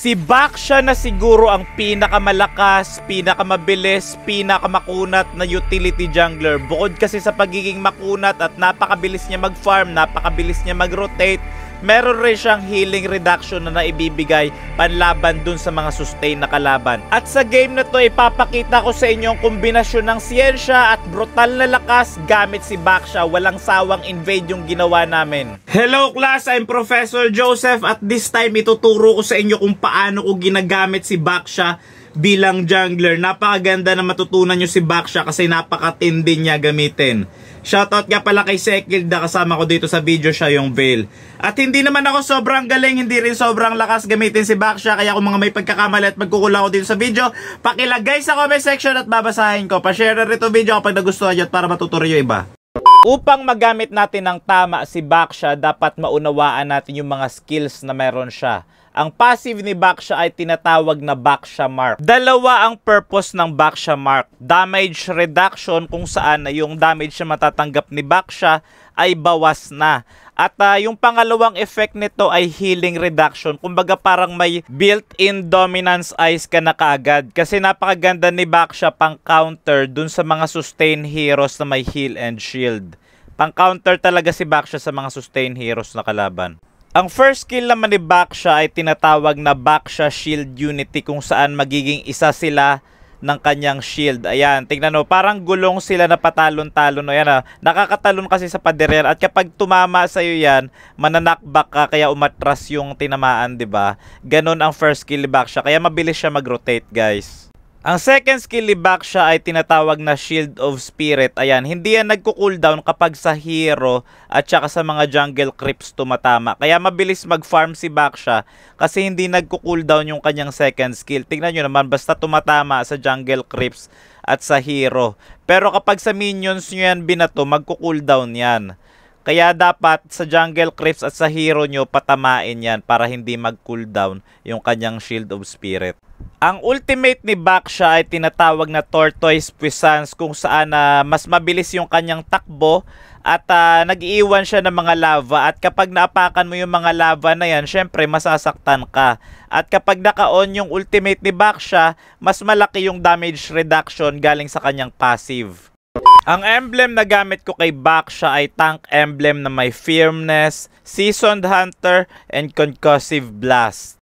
Si Baksha na siguro ang pinakamalakas, pinakamabilis, pinakamakunat na utility jungler. Bukod kasi sa pagiging makunat at napakabilis niya mag-farm, napakabilis niya mag-rotate, meron rin siyang healing reduction na naibibigay panlaban dun sa mga sustain na kalaban. At sa game na to, ipapakita ko sa inyo ang kombinasyon ng siyensya at brutal na lakas gamit si Baksha. Walang sawang invade yung ginawa namin. Hello class, I'm Professor Joseph at this time ituturo ko sa inyo kung paano ko ginagamit si Baksha bilang jungler. Napakaganda na matutunan nyo si Baksha kasi napakatindi niya gamitin. Shoutout nga pala kay Sekilda, kasama ko dito sa video, siya yung Veil. At hindi naman ako sobrang galing, hindi rin sobrang lakas gamitin si Baksha, kaya kung mga may pagkakamali at magkukulang ko dito sa video, pakilagay sa comment section at babasahin ko. Pa-share na rin itong video kapag nagustuhan nyo at para matuturo yung iba. Upang magamit natin ng tama si Baksha, dapat maunawaan natin yung mga skills na meron siya. Ang passive ni Baksha ay tinatawag na Baksha Mark. Dalawa ang purpose ng Baksha Mark. Damage reduction, kung saan yung damage na matatanggap ni Baksha ay bawas na. At yung pangalawang effect nito ay healing reduction. Kumbaga parang may built-in dominance eyes ka na kaagad. Kasi napakaganda ni Baksha pang counter dun sa mga sustain heroes na may heal and shield. Pang counter talaga si Baksha sa mga sustain heroes na kalaban. Ang first skill naman ni Baksha ay tinatawag na Baksha Shield Unity, kung saan magiging isa sila ng kanyang shield. Ayan, tingnan mo, parang gulong sila na patalon-talon. Ayan, nakakatalon kasi sa paderer at kapag tumama sa iyo yan, mananakback ka kaya umatras yung tinamaan, 'di ba? Ganon ang first skill ni Baksha, kaya mabilis siya mag-rotate, guys. Ang second skill ni Baksha ay tinatawag na Shield of Spirit. Ayan, hindi yan nagko-cooldown kapag sa hero at saka sa mga jungle creeps tumatama. Kaya mabilis mag-farm si Baksha kasi hindi nagko-cooldown yung kanyang second skill. Tingnan nyo naman, basta tumatama sa jungle creeps at sa hero. Pero kapag sa minions nyo yan binato, magko-cooldown yan. Kaya dapat sa jungle creeps at sa hero nyo patamain yan para hindi mag-cooldown yung kanyang Shield of Spirit. Ang ultimate ni Baksha ay tinatawag na Tortoise Puissance, kung saan mas mabilis yung kanyang takbo at nag-iiwan siya ng mga lava. At kapag naapakan mo yung mga lava na yan, syempre masasaktan ka. At kapag naka-on yung ultimate ni Baksha, mas malaki yung damage reduction galing sa kanyang passive. Ang emblem na gamit ko kay Baksha ay tank emblem na may Firmness, Seasoned Hunter, and Concussive Blast.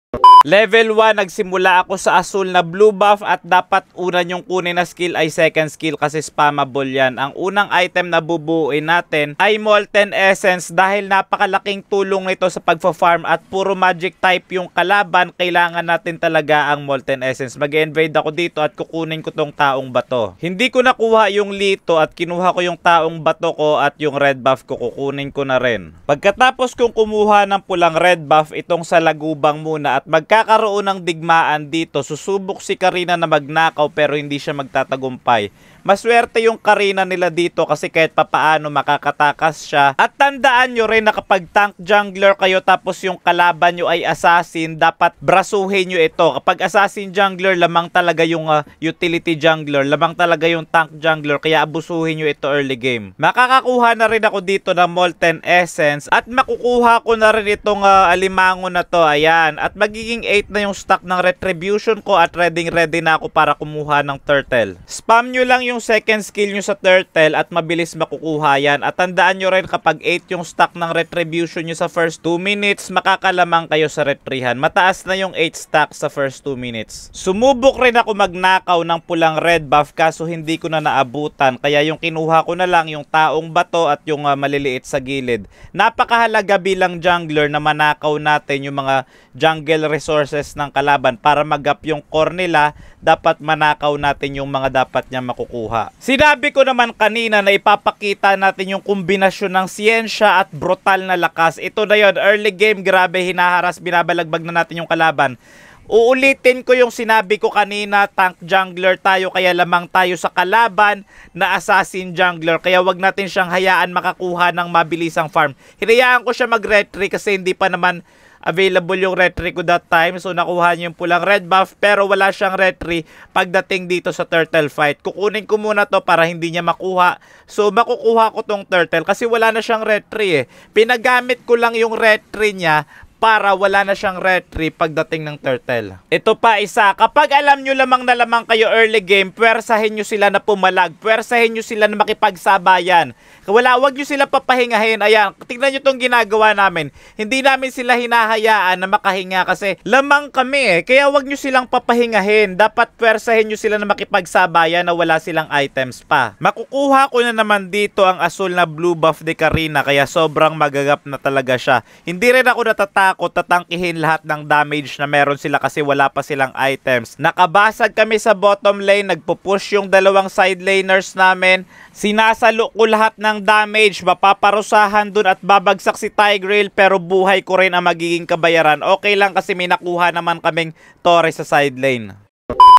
Level 1, nagsimula ako sa asul na blue buff at dapat una nyong kunin na skill ay second skill kasi spammable yan. Ang unang item na bubuuin natin ay Molten Essence dahil napakalaking tulong nito sa pagfa-farm at puro magic type yung kalaban, kailangan natin talaga ang Molten Essence. Mag-invade ako dito at kukunin ko tong taong bato. Hindi ko nakuha yung lito at kinuha ko yung taong bato ko at yung red buff ko, kukunin ko na rin. Pagkatapos kong kumuha ng pulang red buff, itong sa lagubang muna at magkakaroon ng digmaan dito. Susubok si Karina na magnakaw pero hindi siya magtatagumpay. Maswerte yung Karina nila dito kasi kahit papaano makakatakas siya. At tandaan nyo rin na kapag tank jungler kayo tapos yung kalaban nyo ay assassin, dapat brasuhin nyo ito. Kapag assassin jungler, lamang talaga yung utility jungler, lamang talaga yung tank jungler, kaya abusuhin nyo ito early game. Makakakuha na rin ako dito ng Molten Essence at makukuha ko na rin itong alimango na to. Ayan, at magiging 8 na yung stock ng retribution ko at ready na ako para kumuha ng turtle. Spam nyo lang yung second skill nyo sa turtle at mabilis makukuha yan. At tandaan nyo rin kapag 8 yung stock ng retribution nyo sa first 2 minutes, makakalamang kayo sa retrihan. Mataas na yung 8 stock sa first 2 minutes. Sumubok rin ako magnakaw ng pulang red buff kaso hindi ko na naabutan. Kaya yung kinuha ko na lang yung taong bato at yung maliliit sa gilid. Napakahalaga bilang jungler na manakaw natin yung mga jungle resources ng kalaban para mag-up yung core nila. Dapat manakaw natin yung mga dapat niya makukuha. Sinabi ko naman kanina na ipapakita natin yung kombinasyon ng siyensya at brutal na lakas. Ito na yun, early game, grabe, hinaharas, binabalagbag na natin yung kalaban. Uulitin ko yung sinabi ko kanina, tank jungler tayo kaya lamang tayo sa kalaban na assassin jungler. Kaya wag natin siyang hayaan makakuha ng mabilisang farm. Hinayaan ko siya mag-retry kasi hindi pa naman available yung retry ko that time. So nakuha niyo yung pulang red buff pero wala siyang retry pagdating dito sa turtle fight. Kukunin ko muna to para hindi niya makuha. So makukuha ko tong turtle kasi wala na siyang retry eh. Pinagamit ko lang yung retry niya para wala na siyang retry pagdating ng turtle. Ito pa isa, kapag alam nyo lamang na lamang kayo early game, pwersahin nyo sila na pumalag, pwersahin nyo sila na makipagsabayan. Wag nyo sila papahingahin. Ayan, tingnan nyo itong ginagawa namin. Hindi namin sila hinahayaan na makahinga kasi lamang kami Kaya wag nyo silang papahingahin. Dapat pwersahin nyo sila na makipagsabayan na wala silang items pa. Makukuha ko na naman dito ang asul na blue buff de Karina kaya sobrang magagap na talaga siya. Hindi rin ako natatakot tatangkihin lahat ng damage na meron sila kasi wala pa silang items. Nakabasag kami sa bottom lane, nagpo-push yung dalawang side laners namin. Sinasalo ko lahat ng damage, mapaparusahan dun at babagsak si Tigreal pero buhay ko rin ang magiging kabayaran. Okay lang kasi may nakuha naman kaming Torre sa side lane.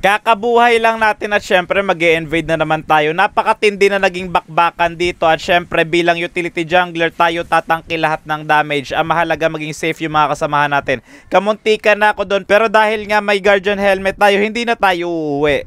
Kakabuhay lang natin at syempre mag-e-invade na naman tayo. Napakatindi na naging bakbakan dito at syempre bilang utility jungler tayo tatangki lahat ng damage. Ang mahalaga maging safe yung mga kasamahan natin. Kamuntikan na ako doon pero dahil nga may Guardian Helmet tayo, hindi na tayo uuwi.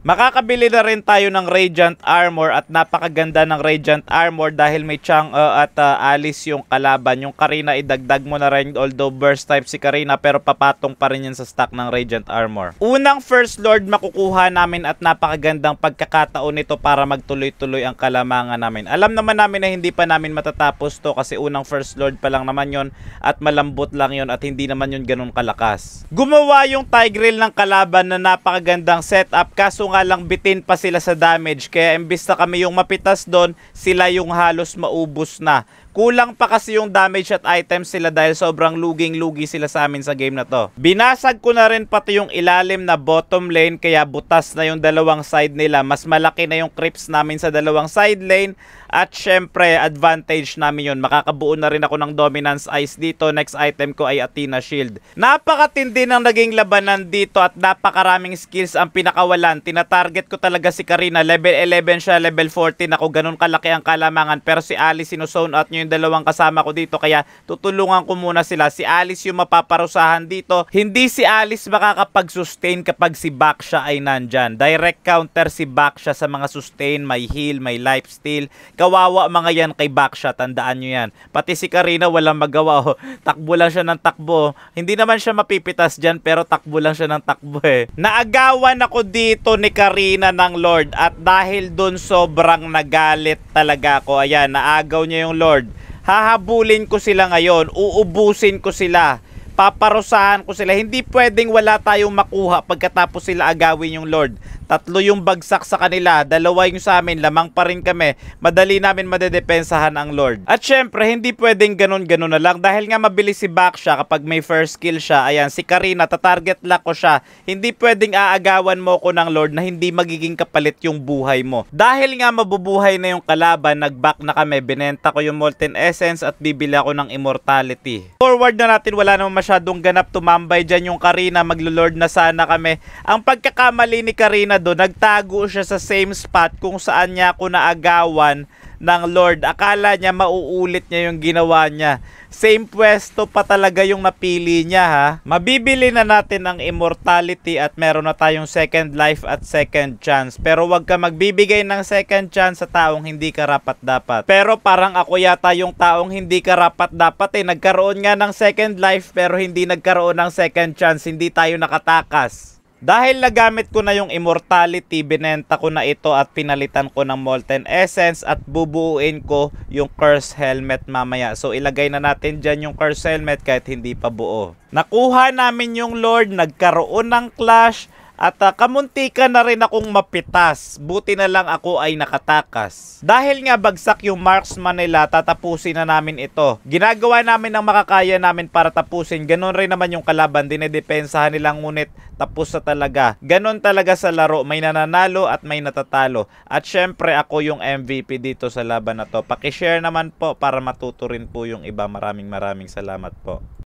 Makakabili na rin tayo ng Radiant Armor at napakaganda ng Radiant Armor dahil may Chang'e at Alice yung kalaban. Yung Karina idagdag mo na rin although burst type si Karina pero papatong pa rin yan sa stack ng Radiant Armor. Unang First Lord makukuha namin at napakagandang pagkakataon nito para magtuloy-tuloy ang kalamangan namin. Alam naman namin na hindi pa namin matatapos to kasi unang First Lord pa lang naman yon at malambot lang yon at hindi naman yon ganun kalakas. Gumawa yung Tigreal ng kalaban na napakagandang setup kaso nga lang bitin pa sila sa damage kaya imbis na kami yung mapitas doon, sila yung halos maubos na. Kulang pa kasi yung damage at items sila dahil sobrang luging-lugi sila sa amin sa game na to. Binasag ko na rin pati yung ilalim na bottom lane kaya butas na yung dalawang side nila. Mas malaki na yung creeps namin sa dalawang side lane at syempre advantage namin yun. Makakabuo na rin ako ng dominance ice dito. Next item ko ay Athena Shield. Napakatindi ng naging labanan dito at napakaraming skills ang pinakawalan. Tinatarget ko talaga si Karina. Level 11 siya, level 14 ako. Ganun kalaki ang kalamangan pero si Alice sinusone out nyo yung dalawang kasama ko dito kaya tutulungan ko muna sila. Si Alice yung mapaparusahan dito. Hindi si Alice makakapag-sustain kapag si Baksha ay nandyan. Direct counter si Baksha sa mga sustain, may heal, may lifesteal. Kawawa mga yan kay Baksha, tandaan nyo yan. Pati si Karina walang magawa. Oh. Takbo lang siya ng takbo. Hindi naman siya mapipitas dyan pero takbo lang siya ng takbo eh. Naagawan ako dito ni Karina ng Lord at dahil dun sobrang nagalit talaga ako. Ayan, naagaw niya yung Lord. Hahabulin ko sila ngayon, uubusin ko sila, paparusahan ko sila. Hindi pwedeng wala tayong makuha pagkatapos sila agawin yung Lord. 3 yung bagsak sa kanila, 2 yung sa amin, lamang pa rin kami. Madali namin madedepensahan ang Lord. At syempre, hindi pwedeng ganun-ganun na lang dahil nga mabilis si Baksha kapag may first kill siya. Ayan, si Karina, tatarget lock ko siya. Hindi pwedeng aagawan mo ko ng Lord na hindi magiging kapalit yung buhay mo. Dahil nga mabubuhay na yung kalaban, nag-back na kami. Binenta ko yung Molten Essence at bibili ako ng Immortality. Forward na natin, wala naman masyadong ganap tumambay dyan yung Karina. Maglo-Lord na sana kami. Ang pagkakamali ni Karina doon, nagtago siya sa same spot kung saan niya ako naagawan ng Lord. Akala niya mauulit niya yung ginawa niya. Same pwesto pa talaga yung napili niya ha. Mabibili na natin ang Immortality at meron na tayong second life at second chance. Pero wag ka magbibigay ng second chance sa taong hindi karapat-dapat. Pero parang ako yata yung taong hindi karapat-dapat eh. Nagkaroon nga ng second life pero hindi nagkaroon ng second chance. Hindi tayo nakatakas. Dahil nagamit ko na yung Immortality, binenta ko na ito at pinalitan ko ng Molten Essence at bubuuin ko yung Curse Helmet mamaya. So ilagay na natin dyan yung Curse Helmet kahit hindi pa buo. Nakuha namin yung Lord, nagkaroon ng clash at kamuntikan na rin akong mapitas. Buti na lang ako ay nakatakas. Dahil nga bagsak yung marksman nila, tatapusin na namin ito. Ginagawa namin ang makakaya namin para tapusin. Ganon rin naman yung kalaban, dinedepensahan nila ngunit tapos na talaga. Ganon talaga sa laro, may nananalo at may natatalo. At syempre ako yung MVP dito sa laban na to. Pakishare naman po para matuto rin po yung iba. Maraming salamat po.